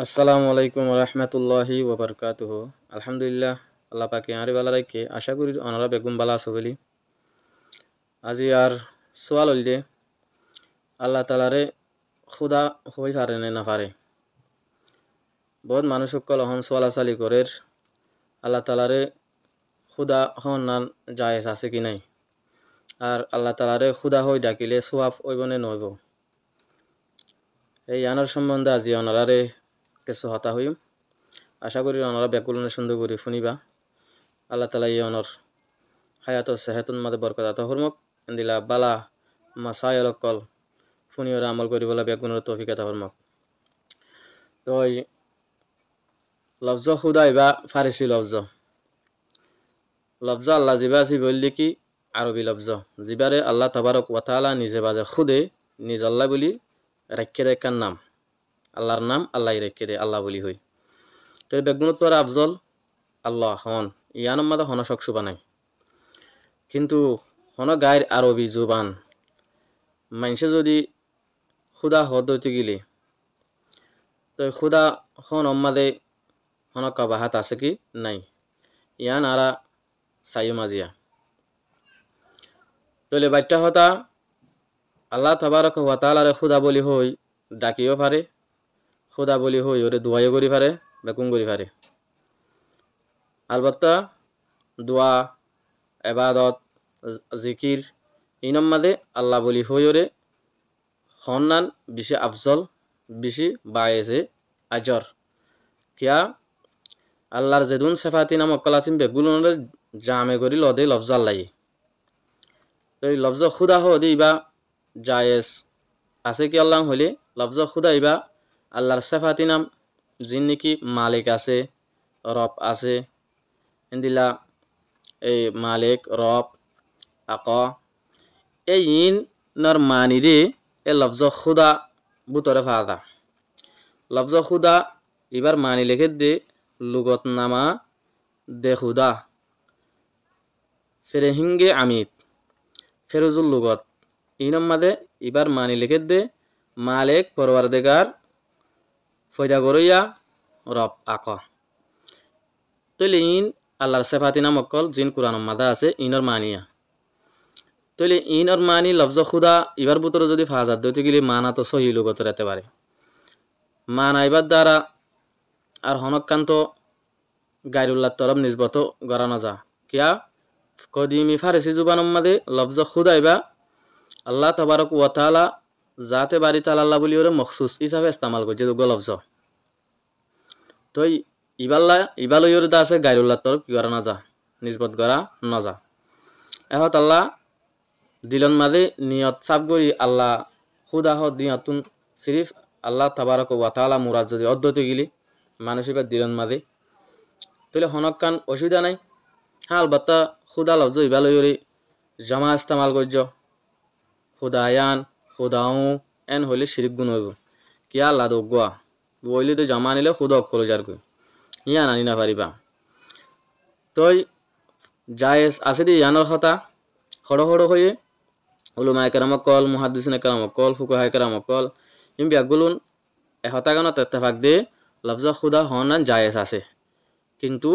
আসসালামু আলাইকুম রহমতুল্লাহি ওবরকাতুহ। আলহামদুলিল্লাহ, আল্লাহ পাকে আরে বালা রাখে আশা করি অনারা বেগুম বালা আছো বলি। আজি আর সোয়াল হইল যে আল্লাহ তালারে খুদা হই পারে না পারে। বহুত মানুষ সকল অহন সোয়ালাচালি করে আল্লাহ তালারে খুদা হন না জায়েজ আছে কি নাই, আর আল্লাহ তালারে খুদা হই ডাকিলে সোয়াব ওইবনে নইব। এই আনার সম্বন্ধে আজি অনারারে কিছু হতা হইম। আশা করি অনারা ব্যাকুলনে সুন্দর করে শুনিবা। আল্লাহ তালা ই অনর হায়াত সেহাতুন মাদে বরকত আতা হরমক এন্দিলা বালা মাসায়লকল ফুনিয়রে আমল করিবলা বেগুনের তৌফিক আতা হরমক। তো এই লফজ খুদা ইবা ফারিসি লফজ আল্লাহ জিবা আসি বললি কি আরবি লফজ জিবারে আল্লাহ তাবারক ওয়া তাআলা নিজে বাজে খুদে নিজ আল্লাহ বলি রাখে দেখার নাম, আল্লাহর নাম আল্লাহ রেখে দে আল্লাহ বলি হই। তো বেগুনত তোর আফজল আল্লাহ হন ইয়ান মাদা হন শখসুবা নাই, কিন্তু হন গায়ের আরবি জুবান মানুষে যদি খুদা হতে গেলে তো খুদা হন অম্মাদে হন কাবাহাত আছে কি নাই ইয়ান আরা সাইও মাজিয়া। তলে বাচ্চা হতা আল্লাহ তাবারক ওয়া তাআলারে খুদা বলি হই ডাকিও পারে, খুদা বলি হই ওরে দোয়াইও করি পারে, বেকুম করি পারে। আলবত্তা দোয়া এবাদত জিকির ইনম মাদে আল্লাহ বলি হই ওরে হন্নান বেশি আফজল বেশি বায়েছে আজর কিয়া আল্লাহর যেদুন সেফাতি নাম অক্কল আসিম বেগুলোনের জামে করি লদে লফজ আল্লাহ। তো এই লফজ খুদা হদি ইবা জায়েজ আছে কি আল্লাহ হইলে লফজ খুদা ইবা আল্লাহর সেফাতি নাম যিন নাকি মালিক আছে রব আছে এন্দিলা এই মালিক রব আক এই ইন নর মানিরে এ লফজ খুদা বুতরে ফাদা। লফজ খুদা এবার মানি লেখে দে লুগত নামা দে খুদা ফেরেহিঙ্গে আমিত ফেরুজুল লুগত ইনম মাদে এবার মানি লেখে দে মালিক পরওয়ারদিগার ফয়দা গরইয়া রব আক। তৈলে ইন আল্লাহর সেফাতি নাম অকল জিন কুরআন মাদা আছে ইনর মানিয়া। তৈলে ইনর মানি লফজ খুদা এবার বুতরে যদি ফাজাদ দইতে গেলে মানা তো সহি লুগত রেতে পারে। মানা এবার দ্বারা আর হনকান্ত গায়রুল্লাহ তরফ নিসবত গড়ানো যা কিয়া কদিমি ফারিসি জুবান মাদে লফজ খুদা ইবা আল্লাহ তাবারক ওয়া তাআলা জাতে বাড়ি তাআলা বলি ওরে মখসুস হিসাবে ইস্তেমাল করছে দুগো লফজ। তো ইবাল্লা ইবালয়র দা আছে গায়রুল্লাহ তরফ কি গড়ানো যা নিসবত গড়া না যা। এহত আল্লাহ দিলন মাদে নিয়ত সাব করি আল্লাহ খুদা হ দিয়াতুন সিরিফ আল্লাহ তাবারক ওয়া তাআলা মুরাদ যদি অদ্দতে গিলি মানুষিবার দিলন মাদে তাহলে হনকান অসুবিধা নাই। হ্যাঁ আলবাত্তা খুদা লফজ ইবালয়রে জমা ইস্তেমাল করছ খুদায়ান খুদাও এন হইলে শিরিক গুণ হইব কিয়া আল্লাহ দোয়া বইলে তো জমা নিলে খুদা অক্কল যার কই ইয়ান আনি না পারিবা। তই জায়েজ আছে দি ইয়ানোর কথা খড় খড় হয়ে উলুমা কেরামকল মুহাদ্দিসিন কেরামকল ফুকাহা কেরামকল ইম বিয়াগুলুন এহতাগানত ইত্তেফাক দে লফজ খুদা হনান জায়েজ আছে, কিন্তু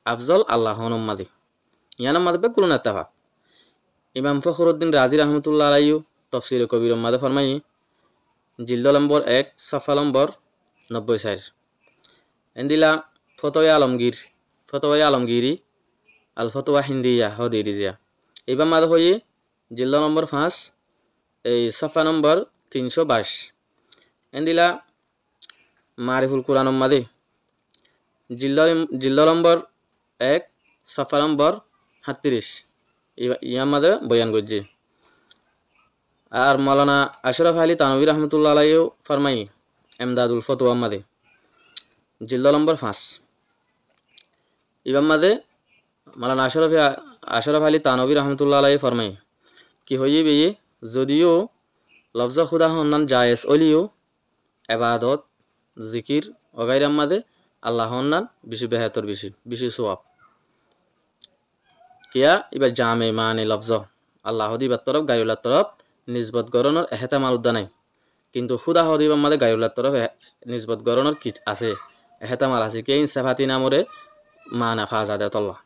আফজল আল্লাহ হনম মাদি ইয়ানাম মাদে বেকুলুন ইত্তেফাক। ইমাম ফখরুদ্দিন রাজি রহমতুল্লাহ আলাইহি তফসির কবির মাদে ফরমাই জিলদ নম্বর 1 সফা নম্বর 94 এন্দিলা ফতোয়া আলমগীরি আল ফতোয়া হিন্দিয়া হদি রিজিয়া এবার মাদে হয়ে জিল্লা নম্বর 5 এই সফা নম্বর 322 এন্দিলা মারিফুল কুরআন মাদে জিল্লা নম্বর 1 সফা নম্বর 37 ইয়া মাদে বয়ান করছে। আর মাওলানা আশরাফ আলী তানভী রহমতুল্লাহ আলাইহি ফরমাই এমদাদুল ফতোয়া মাদে জিল্লা নম্বর 5 ইবাম মাদে মাওলানা আশরাফ আলী তানভী রহমতুল্লাহ আলাইহি ফরমাই কি হইয়ে বেয়ে যদিও লফজ খুদা হন্নান জায়েজ অলিও এবাদত জিকির অগাইরাম মাদে আল্লাহ হন্নান বেশি বেহাতর বেশি সোয়াব কিয়া ইবা জামে মানে লফজ আল্লাহ দিবার তরফ গায়ুল্লাহ তরফ নিসবত গরনের এহতেমাল উদ্দা নাই। কিন্তু খুদা হদিব মাদে গায়ুল্লার তরফ নিসবত গরণর কি আছে এহতামাল আছে কে ইনসাফাতি নামরে মানা ফাজাদে তল্লাহ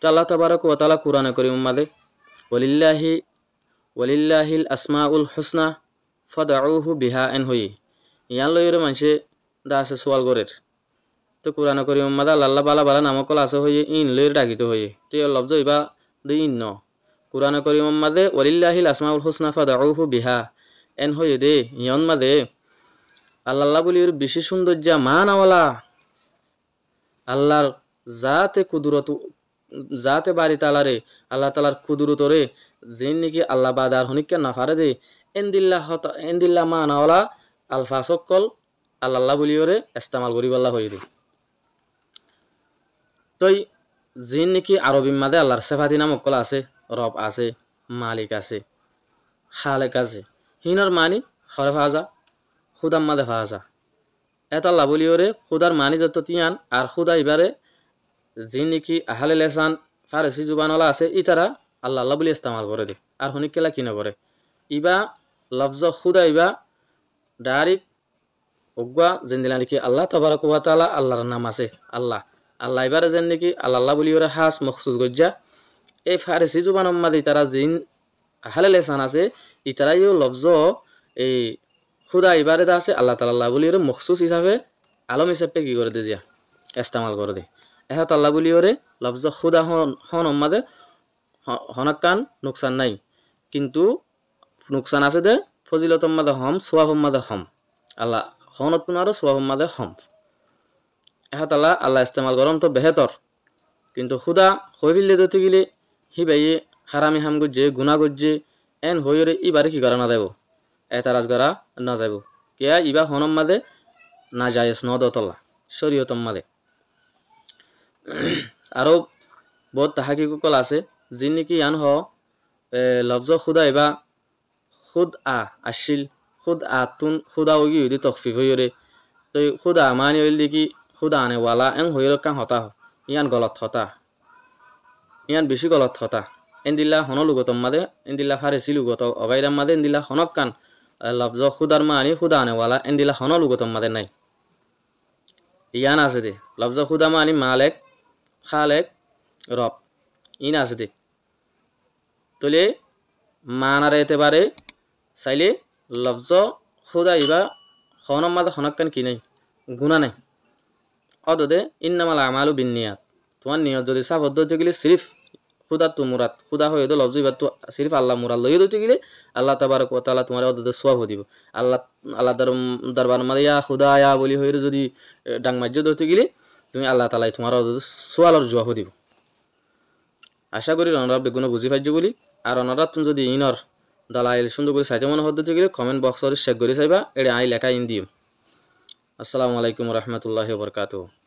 তো আল্লাহ তাবারক ওয়া তাআলা কুরআনে কারীম মাদে ওয়ালিল্লাহি ওয়ালিল্লাহিল আসমাউল হুসনা ফাদউহু বিহা এন হই ইয়ান লইরে মানুষে দা আছে সোয়াল গরের তো কুরআনে কারীম মাদে আল্লাহ বালা বালা নামকল আছে হই ইন লইরে ডাকিতে হই তো এই লফজ ইবা দুই ইন ন কুরআনে কারীম মাদে ওয়ালিল্লাহিল আসমাউল হুসনা ফাদউহু বিহা এন হই দে ইয়ান মাদে আল্লাহ বলির বেশি সৌন্দর্য মানাওয়ালা আল্লাহর জাতে কুদরত জাতে বাড়ি তালারে আল্লাহ তালার কুদরতরে যেন নাকি আল্লাহ বাদার হনিকে না ফারে দে এন্দিল্লা মানাওয়ালা আলফা সকল আল্লাহ বলিওরে ইস্তেমাল করি বল্লা হয়ে দে তই যেন নাকি আরবি মাদে আল্লাহর সেফাতি নামক কলা আছে রব আছে মালিক আছে খালেক আছে হিনর মানি খরে ফাজা খুদার মাদে ফাজা এত আল্লাহ বলিওরে খুদার মানি যত তিয়ান আর খুদা ইবারে যে নাকি আহলে লেসান ফারসি জুবানওয়ালা আছে ইতারা আল্লাহ আল্লাহ বলি ইস্তেমাল করে দে আর হনিকেলা কি নকরে ইবা লফজ খুদা ইবা ডাইরেক্ট অগুয়া যেন দিলা নাকি আল্লাহ তাবারক ওয়া তাআলা আল্লাহর নাম আছে আল্লাহ আল্লাহ ইবারে যেন নাকি আল্লাহ বলিওরে হাস মখসুস গজ্জা এই ফারসি জুবানের মাদে ইতারা জিন আহলে লেসান আছে ইতারাইও লফজ এই খুদা ইবারে দা আছে আল্লাহ তাআলা বলিওরে মখসুস হিসাবে আলম হিসাবে কি করে দে যা ইস্তেমাল করে দে এহাত আল্লাহ বলিওরে লফজ খুদা হন মাদে হনাকান নুকসান নাই কিন্তু নুকসান আছে দে ফজিলত মাদে হম সোয়াব মাদে হম আল্লাহ হনত আরো সোয়াব মাদে হম এহাত আল্লাহ ইস্তেমাল করন তো বেহেতর কিন্তু খুদা হইবিল্লে দতে গিলে হি বাইয়ে হারামি হাম গজ্জে গুনা গজ্জে এন হইরে ইবারে কি করা না দেব এতারাজ করা না যাব কিয়া ইবা হনম মাদে না জায়েজ ন দতল্লা শরীয়তম মাদে আরো বহুত তাহাকি কল আছে যি নাকি ইয়ান হ লফজ খুদা এবা খুদ আসিল খুদ তুন খুদা ওগি হইদি তখফিফ হইরে তো খুদা মানি হইল দেখি খুদা আনে ওয়ালা এং হইর কাম হতা ইয়ান গলত হতা ইয়ান বেশি গলত হতা এন্দিল্লা হন লুগতম মাদে এন্দিল্লা ফারেসি লুগত অগাইরাম মাদে এন্দিল্লা হনক কান লফজ খুদার মানি খুদা আনে ওয়ালা এন্দিল্লা হন লুগতম মাদে নাই ইয়ান আছে দে লফজ খুদা মানি মালেক খালেক রব ইন আছে দে তোলে মানার এতেবারে চাইলে লফজ খুদা ইবা হনম মাদে হনকান কি নাই গুণা নাই অদে ইন্নামাল আমালু বিন্নিয়াত তোমার নিয়ত যদি সাবদ্ধ হতে গেলে সিরিফ খুদা তো মুরাদ খুদা হয়ে দো লফজ ইবা তো সিরিফ আল্লাহ মুরাদ লইয়ে দিতে গেলে আল্লাহ তাবারক ওয়া তাআলা তোমার অদে সওয়াব দিব আল্লাহ দরবার মাদে ইয়া খুদা ইয়া বলি হইরে যদি ডাং মাজ্য দিতে গেলে তুমি আল্লাহ তাআলা তোমার অদে সোয়ালর জবাব দিব আশা করি রনরা বেগুন বুঝি পাইছ বলি আর রনরা তুমি যদি ইনর দালাইল সুন্দর করে সাইতে মনে হতে গেলে কমেন্ট বক্সরে শেয়ার করে চাইবা এটা আই লেখা ইন দিও আসসালামু আলাইকুম ওয়া রাহমাতুল্লাহি ওয়া বারাকাতুহু